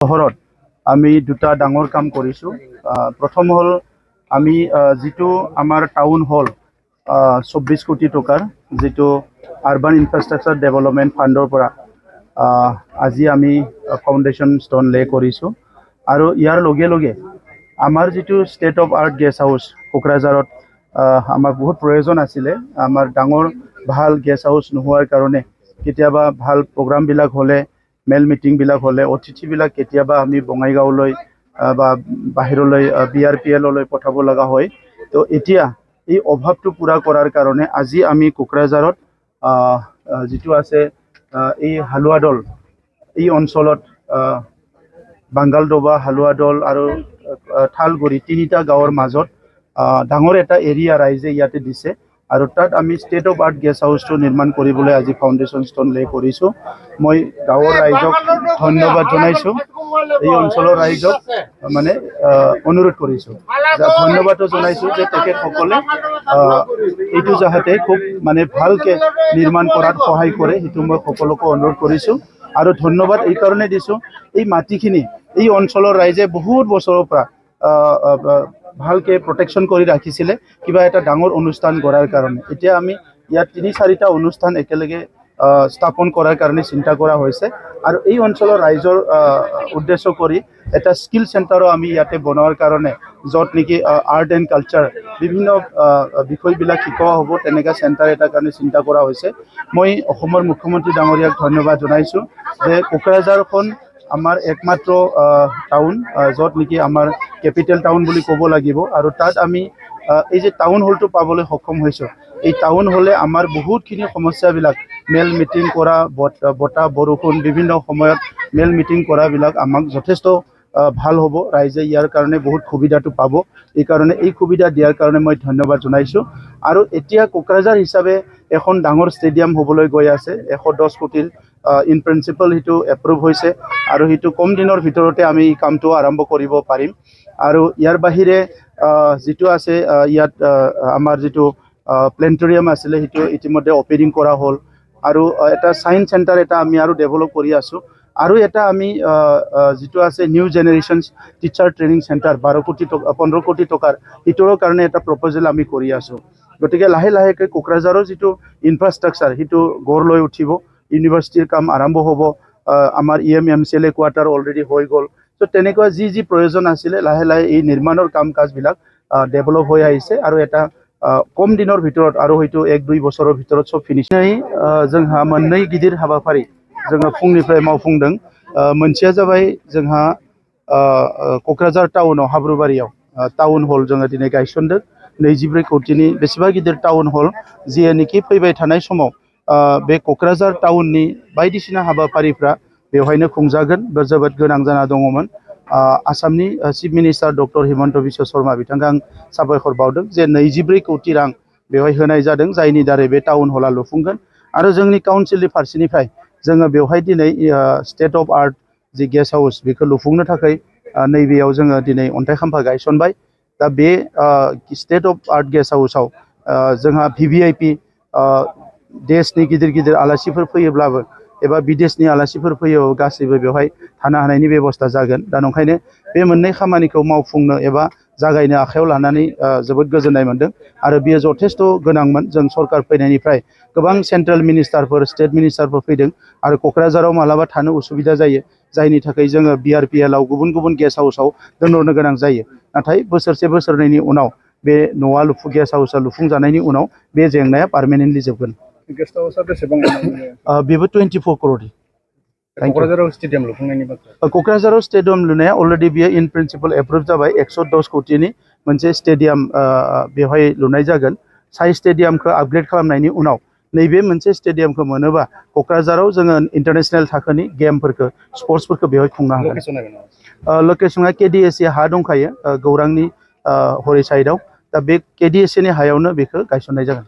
চহৰত আমি দুটা ডাঙৰ কাম কৰিছোঁ। প্ৰথম হ'ল আমি যিটো আমাৰ টাউন হল 24 কোটি টকাৰ যিটো আৰ্বান ইনফ্ৰাষ্ট্ৰাকচাৰ ডেভেলপমেণ্ট ফাণ্ডৰ পৰা আজি আমি ফাউণ্ডেশ্যন ষ্টন লে কৰিছোঁ আৰু ইয়াৰ লগে লগে আমাৰ যিটো state of art guest house কোকৰাঝাৰত আমাক বহুত প্ৰয়োজন আছিলে। আমাৰ ডাঙৰ ভাল গেষ্ট হাউচ নোহোৱাৰ কাৰণে কেতিয়াবা ভাল প্ৰগ্ৰামবিলাক হ'লে মেল মিটিংবিলাক হ'লে অতিথিবিলাক কেতিয়াবা আমি বঙাইগাঁৱলৈ বা বাহিৰলৈ BRPLলৈ পঠাব লগা হয়। তো এতিয়া এই অভাৱটো পূৰা কৰাৰ কাৰণে আজি আমি কোকৰাঝাৰত যিটো আছে এই হালুৱাদল এই অঞ্চলত বাংগালডোবা হালুৱাদল আৰু ঠালগুৰি তিনিটা গাঁৱৰ মাজত ডাঙৰ এটা এৰিয়া ৰাইজে ইয়াতে দিছে আৰু তাত আমি ষ্টেট অফ আৰ্ট গেষ্ট হাউচটো নিৰ্মাণ কৰিবলৈ আজি ফাউণ্ডেশ্যন ষ্টন লে কৰিছোঁ। মই গাঁৱৰ ৰাইজক ধন্যবাদ জনাইছোঁ। এই অঞ্চলৰ ৰাইজক মানে অনুৰোধ কৰিছোঁ, ধন্যবাদো জনাইছোঁ যে তেখেতসকলে এইটো যাতে খুব মানে ভালকৈ নিৰ্মাণ কৰাত সহায় কৰে, সেইটো মই সকলোকে অনুৰোধ কৰিছোঁ। আৰু ধন্যবাদ এই কাৰণে দিছোঁ, এই মাটিখিনি এই অঞ্চলৰ ৰাইজে বহুত বছৰৰ পৰা ভালকৈ প্ৰটেকশ্যন কৰি ৰাখিছিলে কিবা এটা ডাঙৰ অনুষ্ঠান কৰাৰ কাৰণে। এতিয়া আমি ইয়াত ৩-৪টা অনুষ্ঠান একেলগে স্থাপন কৰাৰ কাৰণে চিন্তা কৰা হৈছে আৰু এই অঞ্চলৰ ৰাইজৰ উদ্দেশ্য কৰি এটা স্কিল চেণ্টাৰো আমি ইয়াতে বনোৱাৰ কাৰণে য'ত নেকি আৰ্ট এণ্ড কালচাৰ বিভিন্ন বিষয়বিলাক শিকোৱা হ'ব, তেনেকুৱা চেণ্টাৰ এটাৰ কাৰণে চিন্তা কৰা হৈছে। মই অসমৰ মুখ্যমন্ত্ৰী ডাঙৰীয়াক ধন্যবাদ জনাইছোঁ যে কোকৰাঝাৰখন আমাৰ একমাত্ৰ টাউন য'ত নেকি আমাৰ কেপিটেল টাউন বুলি ক'ব লাগিব আৰু তাত আমি এই যে টাউন হলটো পাবলৈ সক্ষম হৈছোঁ। এই টাউন হলে আমাৰ বহুতখিনি সমস্যাবিলাক মেল মিটিং কৰা, বতাহ বৰষুণ বিভিন্ন সময়ত মেল মিটিং কৰাবিলাক আমাক যথেষ্ট ভাল হ'ব। ৰাইজে ইয়াৰ কাৰণে বহুত সুবিধাটো পাব। এইকাৰণে এই সুবিধা দিয়াৰ কাৰণে মই ধন্যবাদ জনাইছোঁ। আৰু এতিয়া কোকৰাঝাৰ হিচাপে এখন ডাঙৰ ষ্টেডিয়াম হ'বলৈ গৈ আছে। 110 কোটিৰ ইন প্ৰিন্সিপাল সেইটো এপ্ৰুভ হৈছে আৰু সেইটো কম দিনৰ ভিতৰতে আমি এই কামটো আৰম্ভ কৰিব পাৰিম। আৰু ইয়াৰ বাহিৰে যিটো আছে ইয়াত আমাৰ যিটো প্লেনেটৰিয়াম আছিলে সেইটো ইতিমধ্যে অপেনিং কৰা হ'ল আৰু এটা ছায়েন্স চেণ্টাৰ এটা আমি আৰু ডেভেলপ কৰি আছোঁ। আৰু এটা আমি যিটো আছে new generations teacher training centre 15 কোটি টকাৰ সেইটোৰ কাৰণে এটা প্ৰপ'জেল আমি কৰি আছোঁ। গতিকে লাহে লাহেকৈ কোকৰাঝাৰৰ যিটো ইনফ্ৰাষ্ট্ৰাকচাৰ সেইটো গঢ় লৈ উঠিব। ইউনিভাৰ্চিটিৰ কাম আৰম্ভ হ'ব। আমাৰ EMCLA কোৱাৰ্টাৰ অলৰেডি হৈ গ'ল। তো তেনেকুৱা যি প্ৰয়োজন আছিলে লাহে লাহে এই নিৰ্মাণৰ কাম কাজবিলাক ডেভেলপ হৈ আহিছে আৰু এটা কম দিনৰ ভিতৰত আৰু হয়তো 1-2 বছৰৰ ভিতৰত চব ফিনিश जोंहा मोननै गिदिर हाबाफारि जोङो फुंनिफ्राय मावफुंदों। मोनसेया जाबाय जोंहा क'क्राझार टाउनाव हाब्रुबारियाव टाउन हल जोङो दिनै गायसनदों। 24 कोटिनि बेसेबा गिदिर टाउन हल जियानोखि फैबाय थानाय समाव बे क'क्राझार टाउननि बायदिसिना हाबाफारिफ्रा बेवहायनो खुंजागोन। जोबोद गोनां जाना दङमोन। आसामनि chief minister doctor Himanta Biswa Sharma बिथांखौ आं साबायखर बावदों जे 24 कोटि रां बेवहाय होनाय जादों, जायनि दारै बे टाउन हला लुफुंगोन। आरो जोंनि काउन्सिलनि फारसेनिफ्राय जोङो बेवहाय दिनै स्टेट अफ आर्ट जि गेस्ट हाउस बेखौ लुफुंनो थाखाय नैबेयाव जोङो दिनै अन्थाइ खाम्फा गायसनबाय। दा बे स्टेट अफ आर्ट गेस्ट हाउसाव जोंहा VVIP देशनि गिदिर गिदिर आलासिफोर फैयोब्लाबो एबा बिदेशनि आलासिफोर फैयोब्लाबो गासैबो बेवहाय थानो हानायनि बेबस्था जागोन। दा नंखायनो बे मोननै खामानिखौ मावफुंनो एबा जागायनो आखायाव लानानै जोबोद गोजोननाय मोनदों आरो बेयो जथेस्थ' गोनांमोन। जों सरकार फैनायनिफ्राय गोबां सेन्ट्रेल मिनिस्टारफोर स्टेट मिनिस्टारफोर फैदों आरो क'क्राझाराव मालाबा थानो उसुबिदा जायो, जायनि थाखाय जोङो BRPLआव गुबुन गुबुन गेस्ट हाउसाव दोनहरनो गोनां जायो। नाथाय बोसोरसे बोसोरनैनि उनाव बे न'आ गेस्ट हाउसा लुफुंजानायनि उनाव बे जेंनाया पार्मानेन्टलि जोबगोन। गेस्ट हाउसा बेसेबां बेबो 24 करोड़। क'क्राझाराव स्टेडियाम लुफुंनायनि बाथ्रा क'क्राझाराव स्टेडियाम लुनाया अलरेडि बियो इन प्रिन्सिपल एप्रुभ जाबाय। 110 कोटिनि मोनसे स्टेडियाम बेवहाय लुनाय जागोन। साइ स्टेडियामखौ आपग्रेड खालामनायनि उनाव नैबे मोनसे स्टेडियामखौ मोनोबा क'क्राझाराव जोङो इन्टारनेशनेल थाखोनि गेमफोरखौ स्पर्ट्सफोरखौ बेवहाय खुंनो हागोन। लकेसना KDSA हा दंखायो गौरांनि हरै साइडआव। दा बे KDSA नि हायावनो बेखौ गायसननाय जागोन।